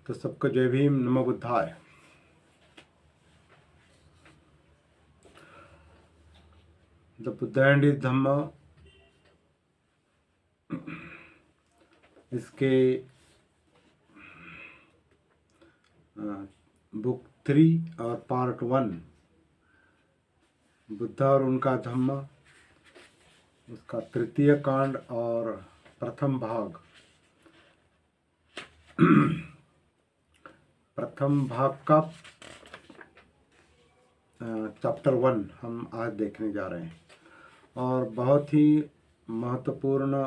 तो सबको जय भीम, नमो बुद्धाय। द बुद्ध एंड हिज धम्मा, इसके बुक 3 और पार्ट 1, बुद्धा और उनका धम्मा, उसका तृतीय कांड और प्रथम भाग। प्रथम भाग का चैप्टर 1 हम आज देखने जा रहे हैं और बहुत ही महत्वपूर्ण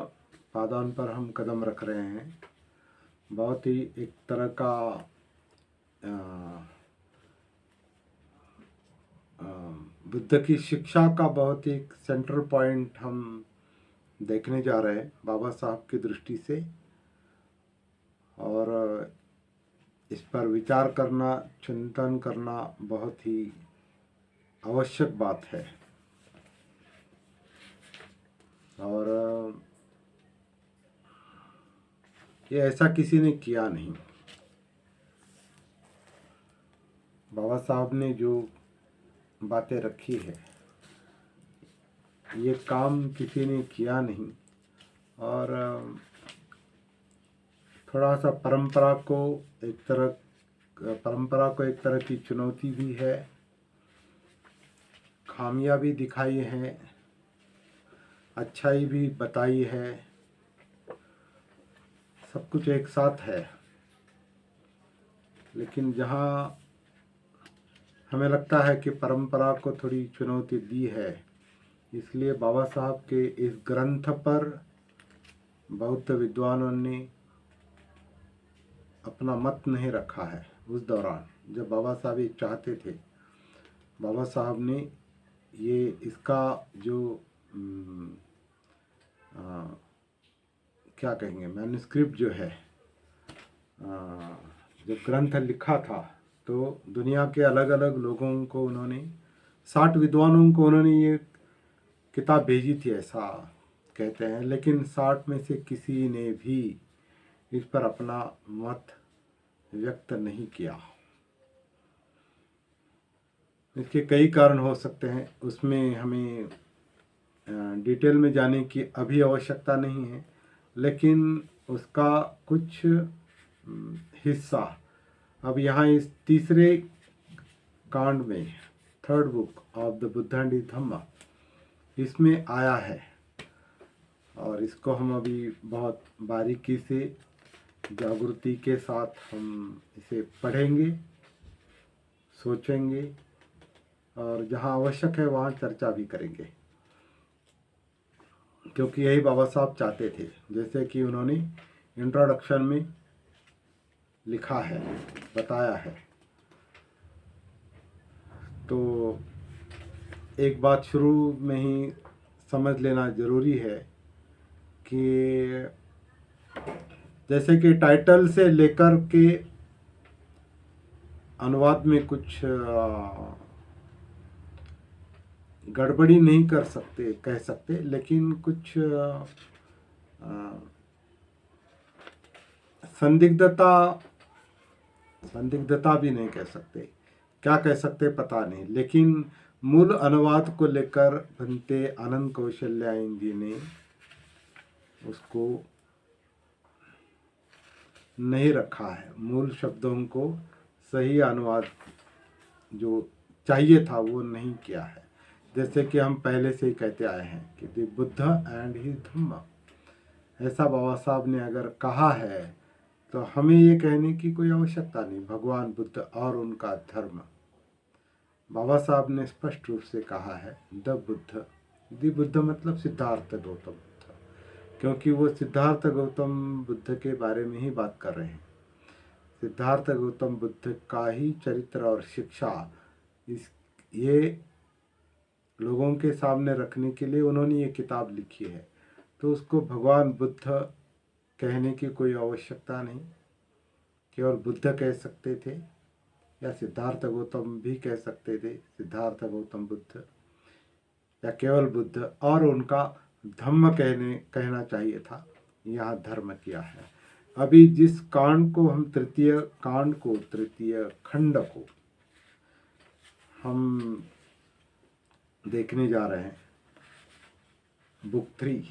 पादान पर हम कदम रख रहे हैं। बहुत ही एक तरह का बुद्ध की शिक्षा का बहुत ही सेंट्रल पॉइंट हम देखने जा रहे हैं बाबा साहब की दृष्टि से, और इस पर विचार करना, चिंतन करना बहुत ही आवश्यक बात है। और ये ऐसा किसी ने किया नहीं। बाबा साहब ने जो बातें रखी है, ये काम किसी ने किया नहीं। और थोड़ा सा परंपरा को एक तरह की चुनौती भी है, खामियां भी दिखाई हैं, अच्छाई भी बताई है, सब कुछ एक साथ है। लेकिन जहाँ हमें लगता है कि परंपरा को थोड़ी चुनौती दी है, इसलिए बाबा साहब के इस ग्रंथ पर बौद्ध विद्वानों ने अपना मत नहीं रखा है। उस दौरान जब बाबा साहब ये चाहते थे, बाबा साहब ने ये इसका जो क्या कहेंगे, मैन्युस्क्रिप्ट जो है, जब ग्रंथ लिखा था तो दुनिया के अलग अलग लोगों को उन्होंने, 60 विद्वानों को उन्होंने ये किताब भेजी थी, ऐसा कहते हैं। लेकिन 60 में से किसी ने भी इस पर अपना मत व्यक्त नहीं किया। इसके कई कारण हो सकते हैं, उसमें हमें डिटेल में जाने की अभी आवश्यकता नहीं है। लेकिन उसका कुछ हिस्सा अब यहाँ इस तीसरे कांड में, third book of the Buddha and his Dhamma, इसमें आया है। और इसको हम अभी बहुत बारीकी से, जागृति के साथ हम इसे पढ़ेंगे, सोचेंगे और जहाँ आवश्यक है वहाँ चर्चा भी करेंगे, क्योंकि यही बाबा साहब चाहते थे। जैसे कि उन्होंने इंट्रोडक्शन में लिखा है, बताया है। तो एक बात शुरू में ही समझ लेना ज़रूरी है कि जैसे कि टाइटल से लेकर के अनुवाद में कुछ गड़बड़ी नहीं कह सकते, लेकिन कुछ संदिग्धता भी नहीं कह सकते, क्या कह सकते पता नहीं। लेकिन मूल अनुवाद को लेकर भंते आनंद कौशल्यायन जी ने उसको नहीं रखा है। मूल शब्दों को सही अनुवाद जो चाहिए था वो नहीं किया है। जैसे कि हम पहले से ही कहते आए हैं कि द बुद्ध एंड हिज धम्मा, ऐसा बाबा साहब ने अगर कहा है तो हमें ये कहने की कोई आवश्यकता नहीं। भगवान बुद्ध और उनका धर्म, बाबा साहब ने स्पष्ट रूप से कहा है द बुद्ध मतलब सिद्धार्थ गौतम बुद्ध, क्योंकि वो सिद्धार्थ गौतम बुद्ध के बारे में ही बात कर रहे हैं। सिद्धार्थ गौतम बुद्ध का ही चरित्र और शिक्षा ये लोगों के सामने रखने के लिए उन्होंने ये किताब लिखी है। तो उसको भगवान बुद्ध कहने की कोई आवश्यकता नहीं, केवल बुद्ध कह सकते थे या सिद्धार्थ गौतम भी कह सकते थे, सिद्धार्थ गौतम बुद्ध, या केवल बुद्ध और उनका धम्म कहना चाहिए था। यहाँ धर्म किया है। अभी जिस कांड को हम तृतीय खंड को हम देखने जा रहे हैं, बुक 3,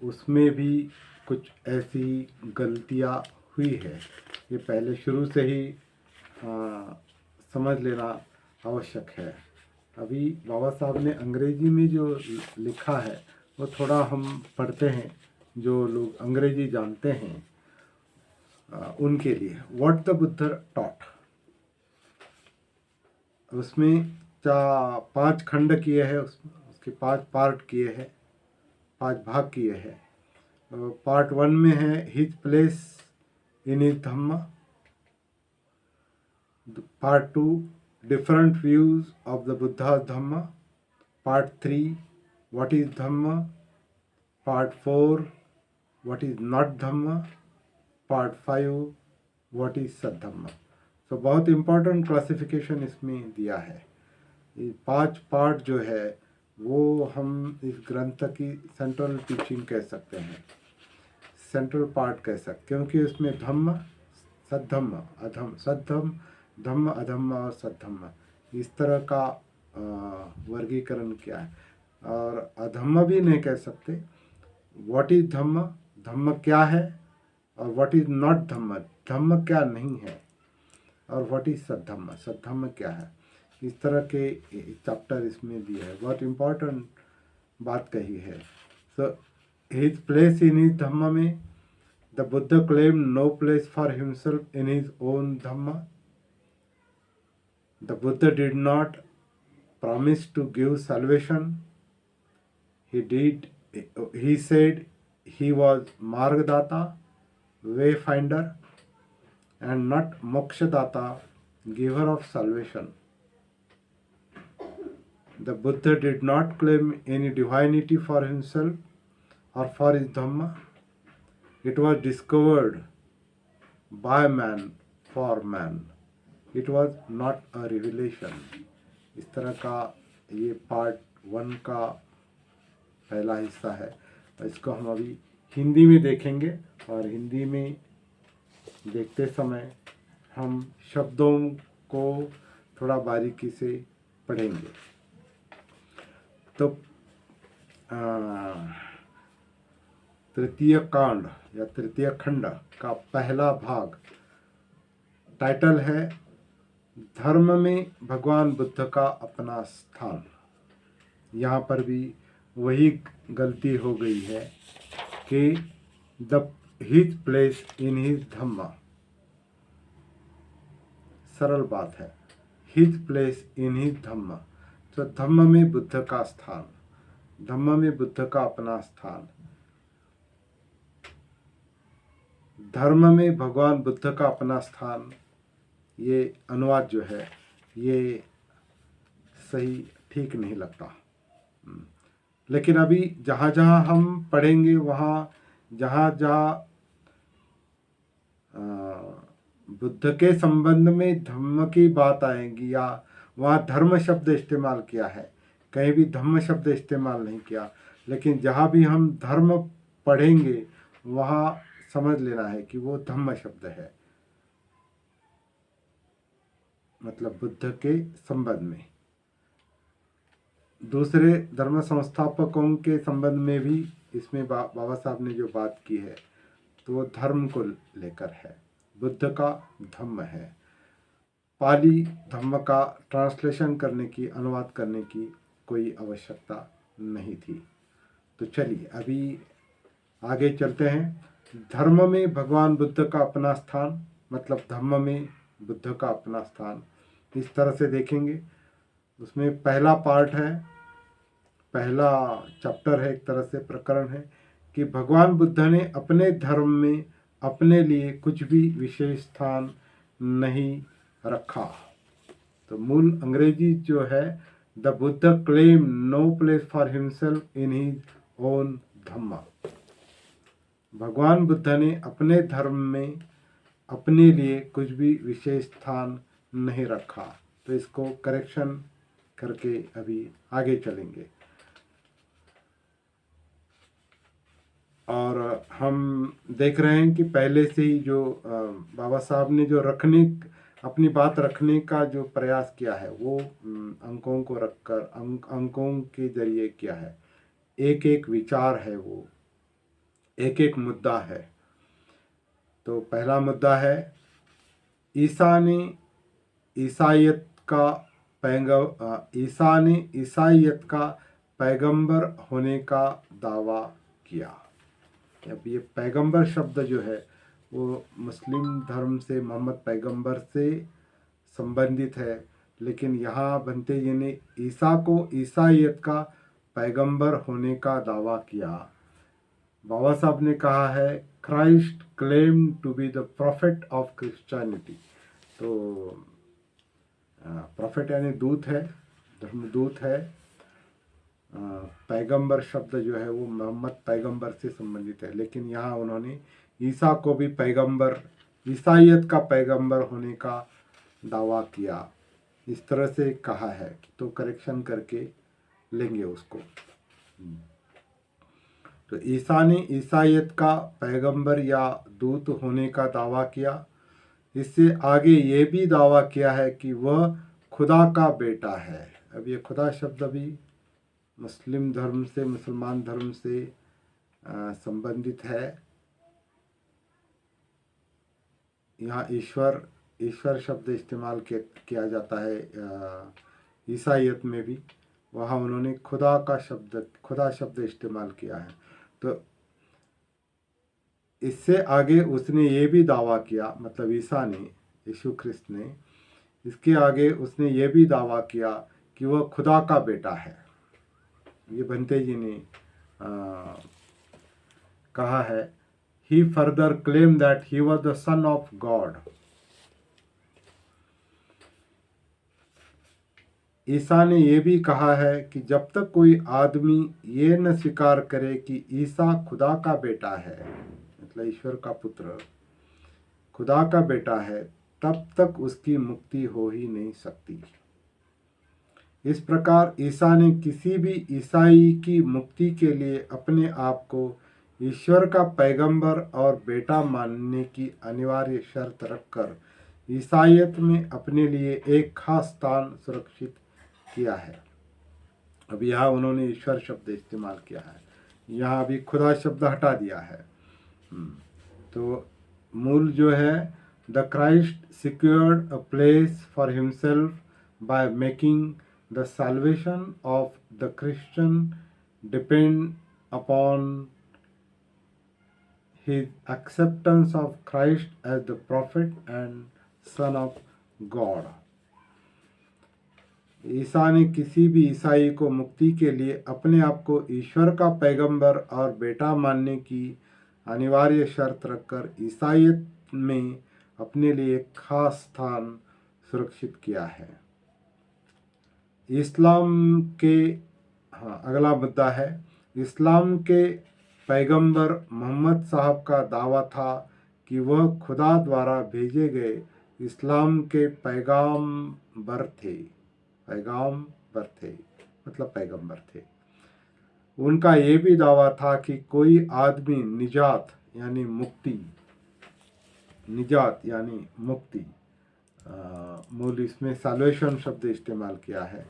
उसमें भी कुछ ऐसी गलतियाँ हुई है। ये पहले शुरू से ही समझ लेना आवश्यक है। अभी बाबा साहब ने अंग्रेजी में जो लिखा है वो थोड़ा हम पढ़ते हैं, जो लोग अंग्रेजी जानते हैं उनके लिए। व्हाट द बुद्ध टॉट, उसमें 5 खंड किए हैं, उसके 5 पार्ट किए हैं, 5 भाग किए हैं। पार्ट 1 में है his place in his Dhamma. Part 2 different views of the Buddha's Dhamma. Part 3 what is Dhamma. Part 4 what is not Dhamma. Part 5 what is Saddhamma. तो बहुत इम्पोर्टेंट क्लासिफिकेशन इसमें दिया है। ये 5 पार्ट जो है वो हम इस ग्रंथ की सेंट्रल टीचिंग कह सकते हैं, सेंट्रल पार्ट कह सकते, क्योंकि उसमें धम्म, सद्धम्म, अधम, सद्धम, धम्म, अधम्म और सद्धम्म, इस तरह का वर्गीकरण किया है। और अधम्म भी नहीं कह सकते। व्हाट इज धम्म, धम्म क्या है, और व्हाट इज नॉट धम्म, धम्म क्या नहीं है, और व्हाट इज सद्धम्म, सद्धम्म क्या है। इस तरह के चैप्टर इसमें दिए है। बहुत इम्पोर्टेंट बात कही है। So his place in his Dhamma में, the Buddha claimed no place for himself in his own Dhamma. The Buddha did not promise to give salvation. He said he was Margdata, wayfinder, and not Mokshadata, giver of salvation. The Buddha did not claim any divinity for himself or for his Dhamma. It was discovered by man for man. It was not a revelation. इस तरह का ये part 1 का पहला हिस्सा है। इसको हम अभी हिंदी में देखेंगे, और हिंदी में देखते समय हम शब्दों को थोड़ा बारीकी से पढ़ेंगे। तो तृतीय कांड या तृतीय खंड का पहला भाग, टाइटल है धर्म में भगवान बुद्ध का अपना स्थान। यहाँ पर भी वही गलती हो गई है कि हिज प्लेस इन हिज धम्मा। सरल बात है, हिज प्लेस इन हिज धम्मा। तो धम्म में बुद्ध का स्थान, धम्म में बुद्ध का अपना स्थान, धर्म में भगवान बुद्ध का अपना स्थान, ये अनुवाद जो है ये सही ठीक नहीं लगता। लेकिन अभी जहाँ जहाँ हम पढ़ेंगे, वहाँ जहाँ जहाँ बुद्ध के संबंध में धम्म की बात आएगी या वहाँ धर्म शब्द इस्तेमाल किया है, कहीं भी धम्म शब्द इस्तेमाल नहीं किया। लेकिन जहाँ भी हम धर्म पढ़ेंगे वहाँ समझ लेना है कि वो धम्म शब्द है, मतलब बुद्ध के संबंध में। दूसरे धर्म संस्थापकों के संबंध में भी इसमें बाबा साहब ने जो बात की है तो वो धर्म को लेकर है, बुद्ध का धम्म है। पाली धम्म का ट्रांसलेशन करने की, अनुवाद करने की कोई आवश्यकता नहीं थी। तो चलिए अभी आगे चलते हैं। धर्म में भगवान बुद्ध का अपना स्थान, मतलब धम्म में बुद्ध का अपना स्थान, इस तरह से देखेंगे। उसमें पहला पार्ट है, पहला चैप्टर है, एक तरह से प्रकरण है कि भगवान बुद्ध ने अपने धर्म में अपने लिए कुछ भी विशेष स्थान नहीं रखा। तो मूल अंग्रेजी जो है, the Buddha claim no place for himself in his own Dhamma. भगवान बुद्ध ने अपने धर्म में अपने लिए कुछ भी विशेष स्थान नहीं रखा। तो इसको करेक्शन करके अभी आगे चलेंगे। और हम देख रहे हैं कि पहले से ही जो बाबा साहब ने जो अपनी बात रखने का जो प्रयास किया है वो अंकों को रखकर अंकों के जरिए किया है। एक एक विचार है, वो एक एक मुद्दा है। तो पहला मुद्दा है, ईसा ने ईसाइयत का ईसा ने ईसाइयत का पैगंबर होने का दावा किया। अब ये पैगंबर शब्द जो है वो मुस्लिम धर्म से मोहम्मद पैगंबर से संबंधित है, लेकिन यहाँ बनते जी ने ईसा को ईसाइयत का पैगंबर होने का दावा किया। बाबा साहब ने कहा है, Christ claim to be the prophet of Christianity. तो प्रॉफिट यानी दूत है, धर्मदूत है। पैगंबर शब्द जो है वो मोहम्मद पैगंबर से संबंधित है, लेकिन यहाँ उन्होंने ईसा को भी पैगंबर, ईसाइयत का पैगंबर होने का दावा किया, इस तरह से कहा है। तो करेक्शन करके लेंगे उसको। तो ईसा ने ईसाइयत का पैगंबर या दूत होने का दावा किया। इससे आगे ये भी दावा किया है कि वह खुदा का बेटा है। अब ये खुदा शब्द भी मुस्लिम धर्म से, मुसलमान धर्म से संबंधित है। यहाँ ईश्वर शब्द इस्तेमाल किया जाता है ईसाइयत में भी। वहाँ उन्होंने खुदा शब्द इस्तेमाल किया है। तो इससे आगे उसने ये भी दावा किया, मतलब ईसा ने, यीशु ख्रिस्त ने, इसके आगे उसने ये भी दावा किया कि वह खुदा का बेटा है। ये बनते जी ने कहा है, he further claim that he was the son of God. Isa ने यह भी कहा है कि जब तक कोई आदमी ये न स्वीकार करे कि ईसा खुदा का बेटा है, मतलब ईश्वर का पुत्र, खुदा का बेटा है, तब तक उसकी मुक्ति हो ही नहीं सकती। इस प्रकार ईसा ने किसी भी ईसाई की मुक्ति के लिए अपने आप को ईश्वर का पैगंबर और बेटा मानने की अनिवार्य शर्त रखकर ईसाइयत में अपने लिए एक खास स्थान सुरक्षित किया है। अब यहाँ उन्होंने ईश्वर शब्द इस्तेमाल किया है, यहाँ अभी खुदा शब्द हटा दिया है। तो मूल जो है, the Christ secured a place for himself by making the salvation of the Christian depend upon his acceptance of Christ as the prophet and son of God। ईसा ने किसी भी ईसाई को मुक्ति के लिए अपने आप को ईश्वर का पैगंबर और बेटा मानने की अनिवार्य शर्त रखकर ईसाइयत में अपने लिए एक खास स्थान सुरक्षित किया है। इस्लाम के अगला मुद्दा है, इस्लाम के पैगंबर मोहम्मद साहब का दावा था कि वह खुदा द्वारा भेजे गए इस्लाम के पैगंबर थे, मतलब पैगंबर थे। उनका ये भी दावा था कि कोई आदमी निजात यानी मुक्ति, मूल इसमें सैल्वेशन शब्द इस्तेमाल किया है।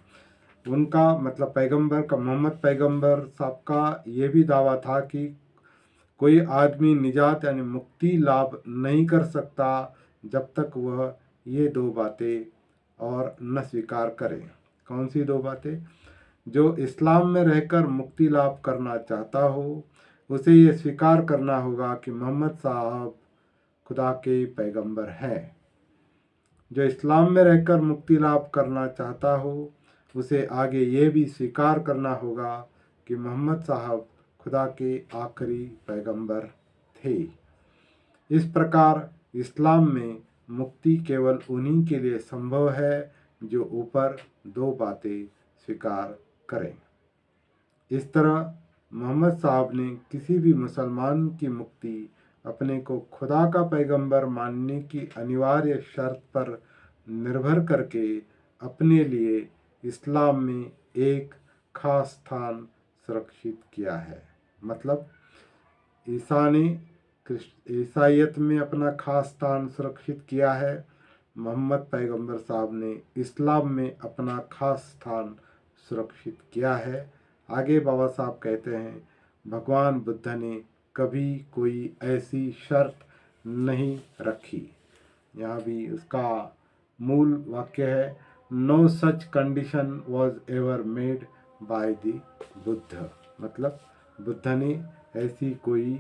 उनका मतलब पैगंबर का, मोहम्मद पैगंबर साहब का ये भी दावा था कि कोई आदमी निजात यानी मुक्ति लाभ नहीं कर सकता जब तक वह ये दो बातें और न स्वीकार करे। कौन सी दो बातें? जो इस्लाम में रहकर मुक्ति लाभ करना चाहता हो उसे ये स्वीकार करना होगा कि मोहम्मद साहब खुदा के पैगंबर हैं। जो इस्लाम में रहकर मुक्ति लाभ करना चाहता हो उसे आगे ये भी स्वीकार करना होगा कि मोहम्मद साहब खुदा के आखिरी पैगंबर थे। इस प्रकार इस्लाम में मुक्ति केवल उन्हीं के लिए संभव है जो ऊपर दो बातें स्वीकार करें। इस तरह मोहम्मद साहब ने किसी भी मुसलमान की मुक्ति अपने को खुदा का पैगंबर मानने की अनिवार्य शर्त पर निर्भर करके अपने लिए इस्लाम में एक खास स्थान सुरक्षित किया है। मतलब ईसा ने ईसाइयत में अपना खास स्थान सुरक्षित किया है। मोहम्मद पैगंबर साहब ने इस्लाम में अपना खास स्थान सुरक्षित किया है। आगे बाबा साहब कहते हैं, भगवान बुद्ध ने कभी कोई ऐसी शर्त नहीं रखी। यहाँ भी उसका मूल वाक्य है, no such condition was ever made by the Buddha. मतलब बुद्ध ने ऐसी कोई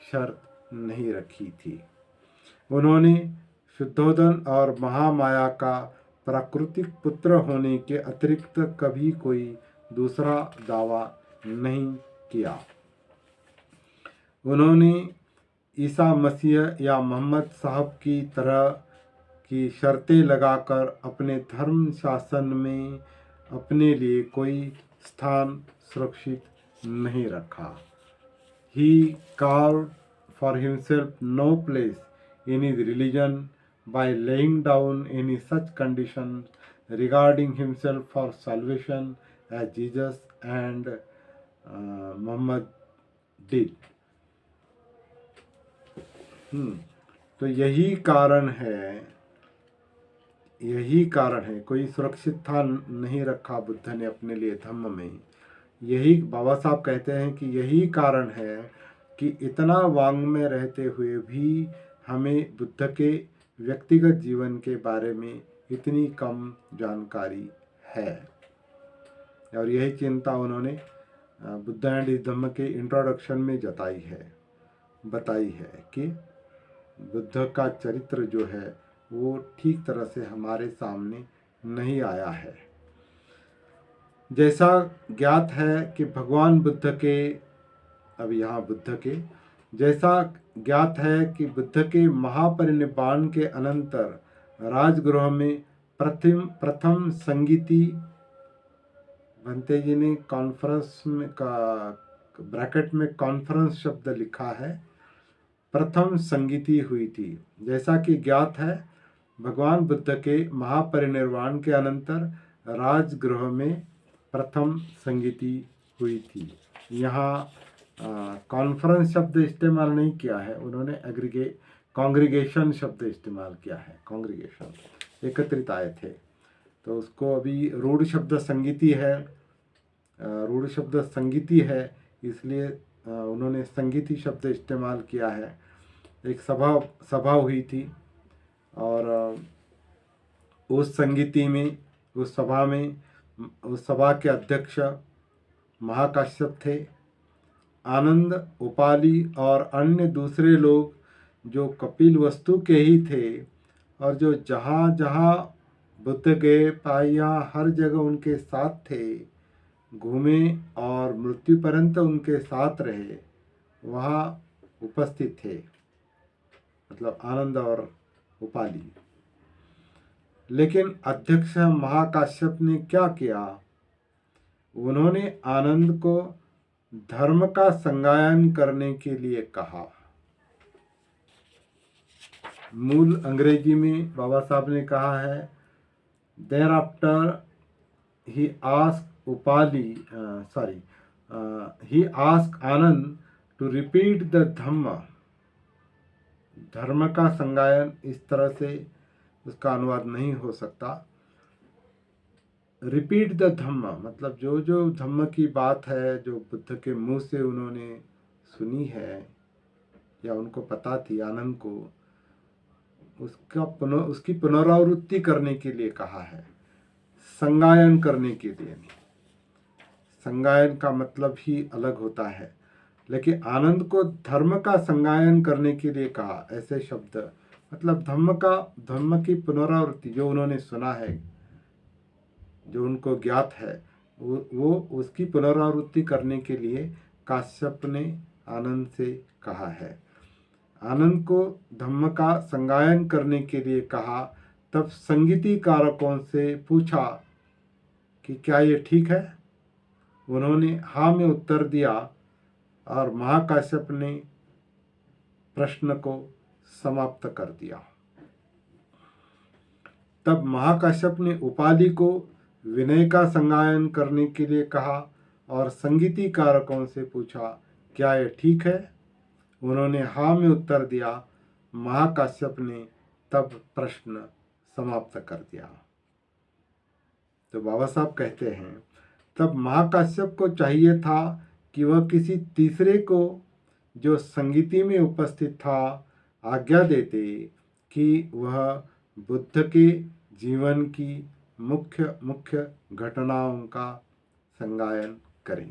शर्त नहीं रखी थी। उन्होंने शुद्धोदन और महामाया का प्राकृतिक पुत्र होने के अतिरिक्त कभी कोई दूसरा दावा नहीं किया। उन्होंने ईसा मसीह या मोहम्मद साहब की तरह की शर्तें लगाकर अपने धर्म शासन में अपने लिए कोई स्थान सुरक्षित नहीं रखा। He carved for himself no place in his religion by laying down any such conditions regarding himself for salvation as Jesus and Muhammad did. तो यही कारण है कोई सुरक्षित स्थान नहीं रखा बुद्ध ने अपने लिए धम्म में। यही बाबा साहब कहते हैं कि यही कारण है कि इतना वांग में रहते हुए भी हमें बुद्ध के व्यक्तिगत जीवन के बारे में इतनी कम जानकारी है। और यही चिंता उन्होंने बुद्ध एंड इस धम्म के इंट्रोडक्शन में बताई है कि बुद्ध का चरित्र जो है वो ठीक तरह से हमारे सामने नहीं आया है। जैसा ज्ञात है कि भगवान बुद्ध के जैसा ज्ञात है कि बुद्ध के महापरिनिर्वाण के अनंतर राजगृह में प्रथम संगीति, भंते जी ने कॉन्फ्रेंस में ब्रैकेट में कॉन्फ्रेंस शब्द लिखा है, प्रथम संगीति हुई थी। जैसा कि ज्ञात है भगवान बुद्ध के महापरिनिर्वाण के अनंतर राजगृह में प्रथम संगीति हुई थी। यहाँ कॉन्फ्रेंस शब्द इस्तेमाल नहीं किया है, उन्होंने कांग्रीगेशन शब्द इस्तेमाल किया है। कांग्रीगेशन, एकत्रित आए थे, तो उसको अभी रूढ़ शब्द संगीति है, इसलिए उन्होंने संगीति शब्द इस्तेमाल किया है। एक सभा हुई थी और उस सभा के अध्यक्ष महाकाश्यप थे। आनंद, उपाली और अन्य दूसरे लोग जो कपिल वस्तु के ही थे और जो जहाँ जहाँ बुद्ध गए पाया हर जगह उनके साथ थे, घूमे और मृत्यु पर्यंत उनके साथ रहे, वहाँ उपस्थित थे। मतलब आनंद और उपाली। लेकिन अध्यक्ष महाकाश्यप ने क्या किया? उन्होंने आनंद को धर्म का संगायन करने के लिए कहा। मूल अंग्रेजी में बाबा साहब ने कहा है, thereafter he ask Ananda to repeat the dharma का संगायन, इस तरह से उसका अनुवाद नहीं हो सकता। रिपीट द धम्म मतलब जो धम्म की बात है, जो बुद्ध के मुंह से उन्होंने सुनी है या उनको पता थी आनंद को, उसकी पुनरावृत्ति करने के लिए कहा है, संगायन करने के लिए नहीं। संगायन का मतलब ही अलग होता है, लेकिन आनंद को धर्म का संगायन करने के लिए कहा। ऐसे शब्द मतलब धम्म की पुनरावृत्ति, जो उन्होंने सुना है, जो उनको ज्ञात है, वो उसकी पुनरावृत्ति करने के लिए काश्यप ने आनंद से कहा है। आनंद को धम्म का संगायन करने के लिए कहा। तब संगीति कारकों से पूछा कि क्या ये ठीक है? उन्होंने हाँ में उत्तर दिया और महाकाश्यप ने प्रश्न को समाप्त कर दिया। तब महाकाश्यप ने उपाली को विनय का संगायन करने के लिए कहा और संगीति कारकों से पूछा, क्या यह ठीक है? उन्होंने हाँ में उत्तर दिया। महाकाश्यप ने तब प्रश्न समाप्त कर दिया। तो बाबा साहब कहते हैं, तब महाकाश्यप को चाहिए था कि वह किसी तीसरे को, जो संगीति में उपस्थित था, आज्ञा देते कि वह बुद्ध के जीवन की मुख्य मुख्य घटनाओं का संगायन करें।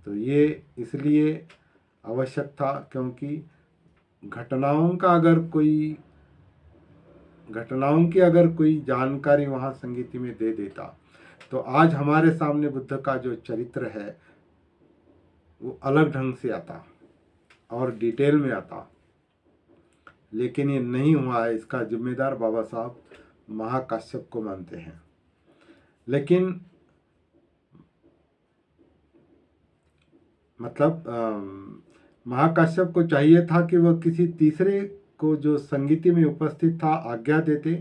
तो ये इसलिए आवश्यक था क्योंकि घटनाओं की अगर कोई जानकारी वहाँ संगीति में दे देता तो आज हमारे सामने बुद्ध का जो चरित्र है वो अलग ढंग से आता और डिटेल में आता। लेकिन ये नहीं हुआ है, इसका जिम्मेदार बाबा साहब महाकाश्यप को मानते हैं। लेकिन मतलब महाकाश्यप को चाहिए था कि वह किसी तीसरे को, जो संगीति में उपस्थित था, आज्ञा देते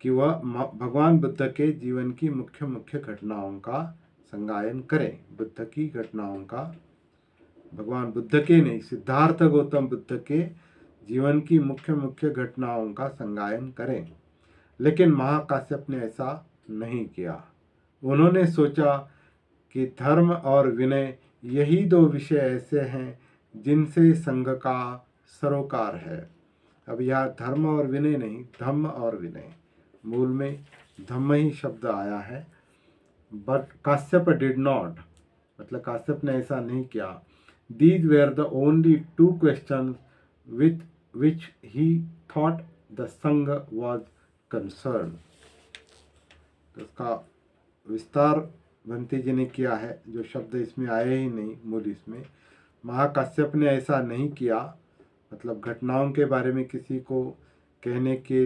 कि वह भगवान बुद्ध के जीवन की मुख्य मुख्य घटनाओं का संगायन करें। बुद्ध की घटनाओं का, भगवान बुद्ध के नहीं, सिद्धार्थ गौतम बुद्ध के जीवन की मुख्य मुख्य घटनाओं का संगायन करें। लेकिन महाकाश्यप ने ऐसा नहीं किया। उन्होंने सोचा कि धर्म और विनय, यही दो विषय ऐसे हैं जिनसे संघ का सरोकार है। अब यहाँ धर्म और विनय नहीं, धम्म और विनय, मूल में धम्म ही शब्द आया है। बट काश्यप डिड नॉट, मतलब काश्यप ने ऐसा नहीं किया। These were the only two question with which he thought the sangha was concern. तो उसका विस्तार भंते जी ने किया है, जो शब्द इसमें आए ही नहीं मूल इसमें। महाकाश्यप ने ऐसा नहीं किया, मतलब घटनाओं के बारे में किसी को कहने के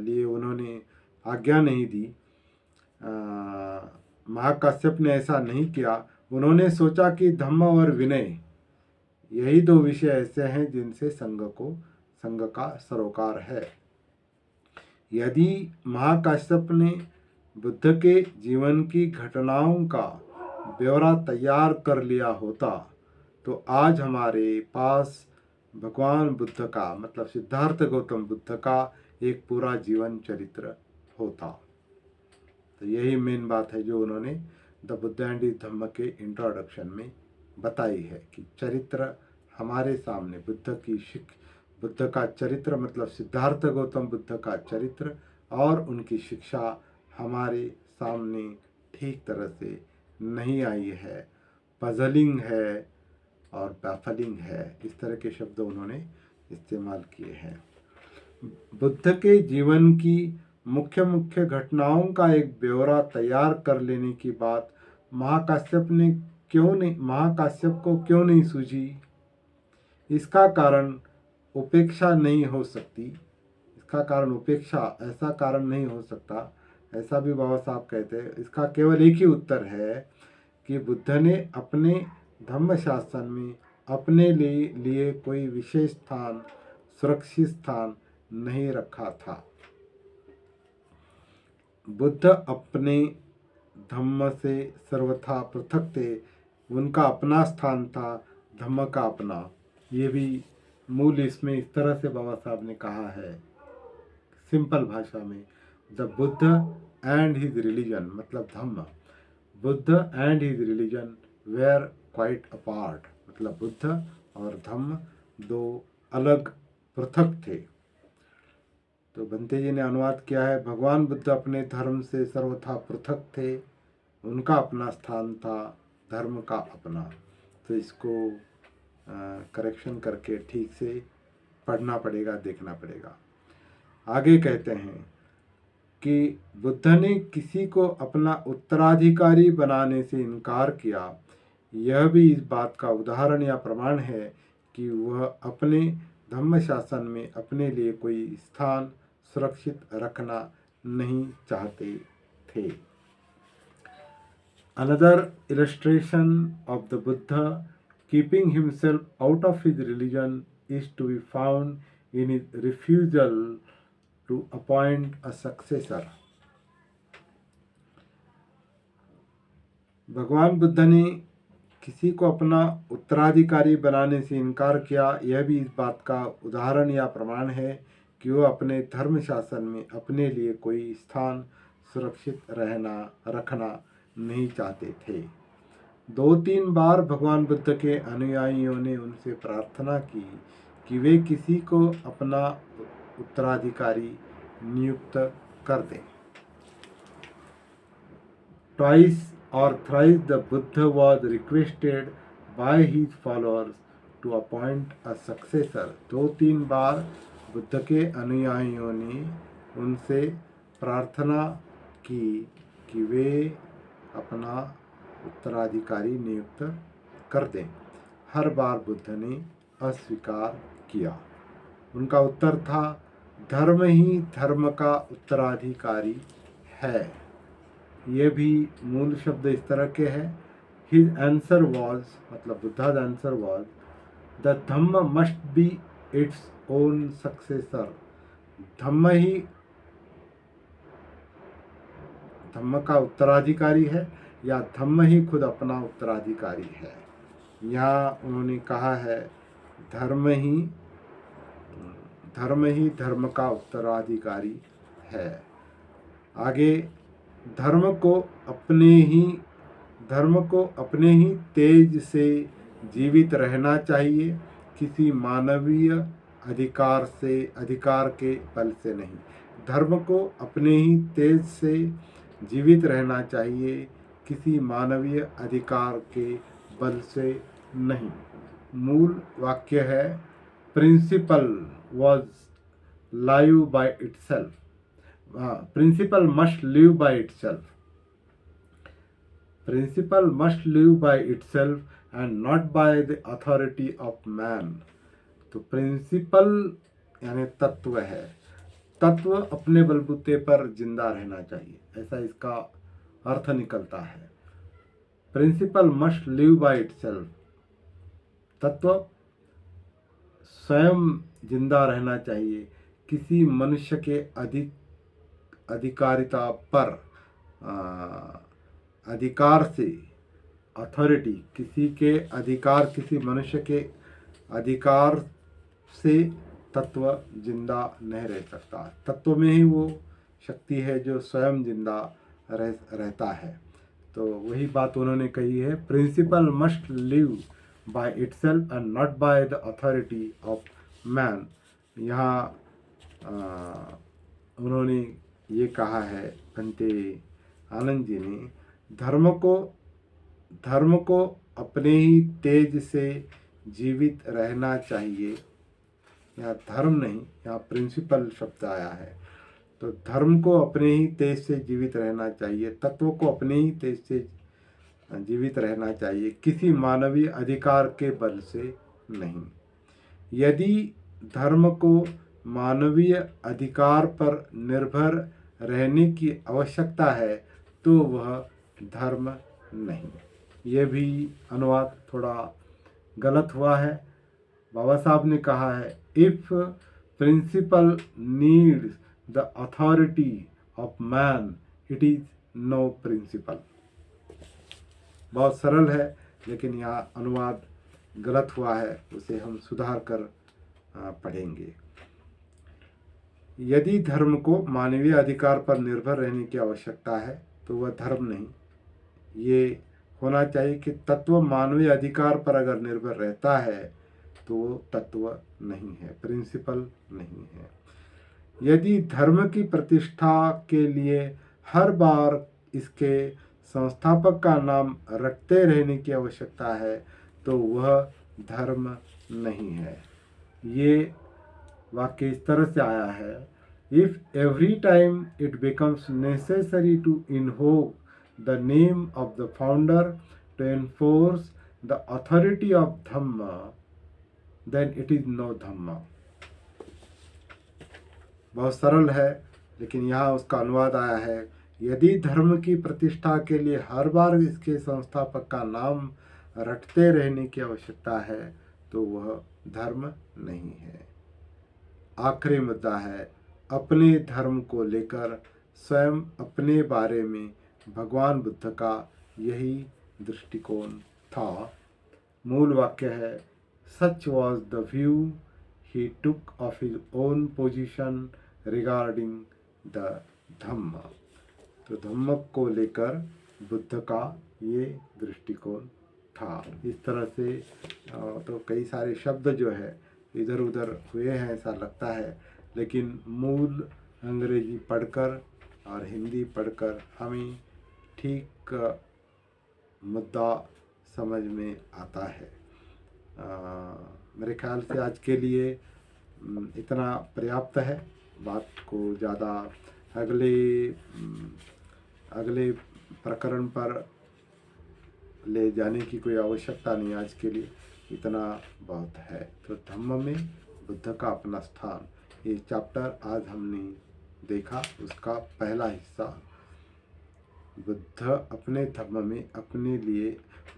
लिए उन्होंने आज्ञा नहीं दी। महाकाश्यप ने ऐसा नहीं किया। उन्होंने सोचा कि धम्म और विनय, यही दो विषय ऐसे हैं जिनसे संघ का सरोकार है। यदि महाकाश्यप ने बुद्ध के जीवन की घटनाओं का ब्यौरा तैयार कर लिया होता तो आज हमारे पास भगवान बुद्ध का, मतलब सिद्धार्थ गौतम बुद्ध का एक पूरा जीवन चरित्र होता। तो यही मेन बात है जो उन्होंने द बुद्ध एंड हिज धम्म के इंट्रोडक्शन में बताई है कि चरित्र हमारे सामने, बुद्ध का चरित्र, मतलब सिद्धार्थ गौतम बुद्ध का चरित्र और उनकी शिक्षा हमारे सामने ठीक तरह से नहीं आई है, पजलिंग है और बैफलिंग है। इस तरह के शब्द उन्होंने इस्तेमाल किए हैं। बुद्ध के जीवन की मुख्य मुख्य घटनाओं का एक ब्यौरा तैयार कर लेने की बात महाकाश्यप को क्यों नहीं सूझी? इसका कारण उपेक्षा नहीं हो सकती। इसका कारण उपेक्षा, ऐसा कारण नहीं हो सकता, ऐसा भी बाबा साहब कहते हैं। इसका केवल एक ही उत्तर है कि बुद्ध ने अपने धम्म शासन में अपने लिए कोई विशेष स्थान, सुरक्षित स्थान नहीं रखा था। बुद्ध अपने धम्म से सर्वथा पृथक थे। उनका अपना स्थान था, धम्म का अपना। ये भी मूल इसमें इस तरह से बाबा साहब ने कहा है, सिंपल भाषा में, the Buddha and his religion, मतलब Dhamma, Buddha and his religion were quite apart, मतलब बुद्ध और धम्म दो अलग पृथक थे। तो भंते जी ने अनुवाद किया है, भगवान बुद्ध अपने धर्म से सर्वथा पृथक थे, उनका अपना स्थान था, धर्म का अपना। तो इसको करेक्शन करके ठीक से पढ़ना पड़ेगा, देखना पड़ेगा। आगे कहते हैं कि बुद्ध ने किसी को अपना उत्तराधिकारी बनाने से इनकार किया। यह भी इस बात का उदाहरण या प्रमाण है कि वह अपने धम्म शासन में अपने लिए कोई स्थान सुरक्षित रखना नहीं चाहते थे। Another illustration of the Buddha keeping himself out of his religion is to be found in his refusal to appoint a successor. भगवान बुद्ध ने किसी को अपना उत्तराधिकारी बनाने से इनकार किया, यह भी इस बात का उदाहरण या प्रमाण है कि वो अपने धर्म शासन में अपने लिए कोई स्थान सुरक्षित रखना नहीं चाहते थे। 2-3 बार भगवान बुद्ध के अनुयायियों ने उनसे प्रार्थना की कि वे किसी को अपना उत्तराधिकारी नियुक्त कर दें। Twice or thrice the Buddha was requested by his followers to appoint a successor. 2-3 बार बुद्ध के अनुयायियों ने उनसे प्रार्थना की कि वे अपना उत्तराधिकारी नियुक्त कर दें। हर बार बुद्ध ने अस्वीकार किया। उनका उत्तर था, धर्म ही धर्म का उत्तराधिकारी है। ये भी मूल शब्द इस तरह के हैं। हिज आंसर वॉज, मतलब Buddha's answer was, the Dhamma must be its own successor. Dhamma का उत्तराधिकारी है या धम्म ही खुद अपना उत्तराधिकारी है। यहाँ उन्होंने कहा है धर्म ही धर्म का उत्तराधिकारी है। आगे, धर्म को अपने ही तेज से जीवित रहना चाहिए, किसी मानवीय अधिकार के बल से नहीं। धर्म को अपने ही तेज से जीवित रहना चाहिए, किसी मानवीय अधिकार के बल से नहीं। मूल वाक्य है, principle was live by itself. Principle must live by itself. Principle must live by itself and not by the authority of man. तो प्रिंसिपल यानी तत्व है, तत्व अपने बलबूते पर जिंदा रहना चाहिए, ऐसा इसका अर्थ निकलता है। Principle must live by itself, तत्व स्वयं जिंदा रहना चाहिए, किसी मनुष्य के अधिकारिता पर अधिकार से, अथॉरिटी किसी मनुष्य के अधिकार से तत्व जिंदा नहीं रह सकता। तत्व में ही वो शक्ति है जो स्वयं जिंदा रहता है। तो वही बात उन्होंने कही है, principle must live by itself and not by the authority of man. यहाँ उन्होंने ये कहा है पंते आनंद जी ने, धर्म को अपने ही तेज से जीवित रहना चाहिए। यहाँ धर्म नहीं, यहाँ प्रिंसिपल शब्द आया है। तो धर्म को अपने ही तेज से जीवित रहना चाहिए, तत्व को अपने ही तेज से जीवित रहना चाहिए, किसी मानवीय अधिकार के बल से नहीं। यदि धर्म को मानवीय अधिकार पर निर्भर रहने की आवश्यकता है तो वह धर्म नहीं। यह भी अनुवाद थोड़ा गलत हुआ है। बाबा साहब ने कहा है, if principle needs the authority of man it is no principle. बहुत सरल है, लेकिन यहाँ अनुवाद गलत हुआ है, उसे हम सुधार कर पढ़ेंगे। यदि धर्म को मानवीय अधिकार पर निर्भर रहने की आवश्यकता है तो वह धर्म नहीं। ये होना चाहिए कि तत्व मानवीय अधिकार पर अगर निर्भर रहता है तो वो तत्व नहीं है, प्रिंसिपल नहीं है। यदि धर्म की प्रतिष्ठा के लिए हर बार इसके संस्थापक का नाम रटते रहने की आवश्यकता है तो वह धर्म नहीं है। ये वाक्य इस तरह से आया है, if every time it becomes necessary to invoke the name of the founder to enforce the authority of Dhamma then it is no Dhamma. बहुत सरल है, लेकिन यहाँ उसका अनुवाद आया है, यदि धर्म की प्रतिष्ठा के लिए हर बार इसके संस्थापक का नाम रटते रहने की आवश्यकता है तो वह धर्म नहीं है। आखिरी मुद्दा है, अपने धर्म को लेकर स्वयं अपने बारे में भगवान बुद्ध का यही दृष्टिकोण था। मूल वाक्य है, such was the view he took of his own position regarding the Dhamma. तो धम्म को लेकर बुद्ध का ये दृष्टिकोण था। इस तरह से तो कई सारे शब्द जो है इधर उधर हुए हैं ऐसा लगता है, लेकिन मूल अंग्रेजी पढ़कर और हिंदी पढ़कर हमें ठीक मुद्दा समझ में आता है। मेरे ख्याल से आज के लिए इतना पर्याप्त है। बात को ज़्यादा अगले प्रकरण पर ले जाने की कोई आवश्यकता नहीं, आज के लिए इतना बहुत है। तो धम्म में बुद्ध का अपना स्थान, ये चैप्टर आज हमने देखा, उसका पहला हिस्सा। बुद्ध अपने धम्म में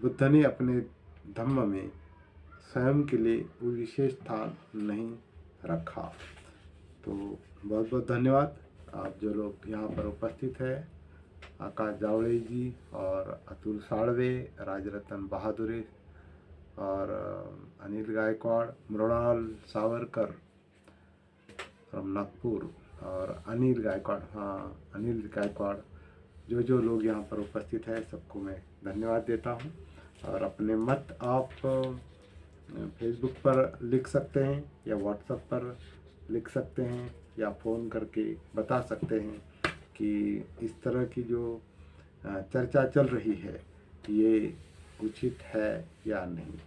बुद्ध ने अपने धम्म में स्वयं के लिए कोई विशेष स्थान नहीं रखा। तो बहुत बहुत धन्यवाद आप जो लोग यहाँ पर उपस्थित है, आकाश जावड़े जी और अतुल साड़वे, राजरतन बहादुर और अनिल गायकवाड़, मृणाल सावरकर फ्रॉम नागपुर और अनिल गायकवाड़, जो लोग यहाँ पर उपस्थित है सबको मैं धन्यवाद देता हूँ। और अपने मत आप फेसबुक पर लिख सकते हैं या व्हाट्सएप पर लिख सकते हैं या फ़ोन करके बता सकते हैं कि इस तरह की जो चर्चा चल रही है ये उचित है या नहीं।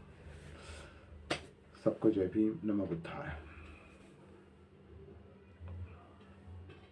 सबको जय भीम, नमो बुद्धाय।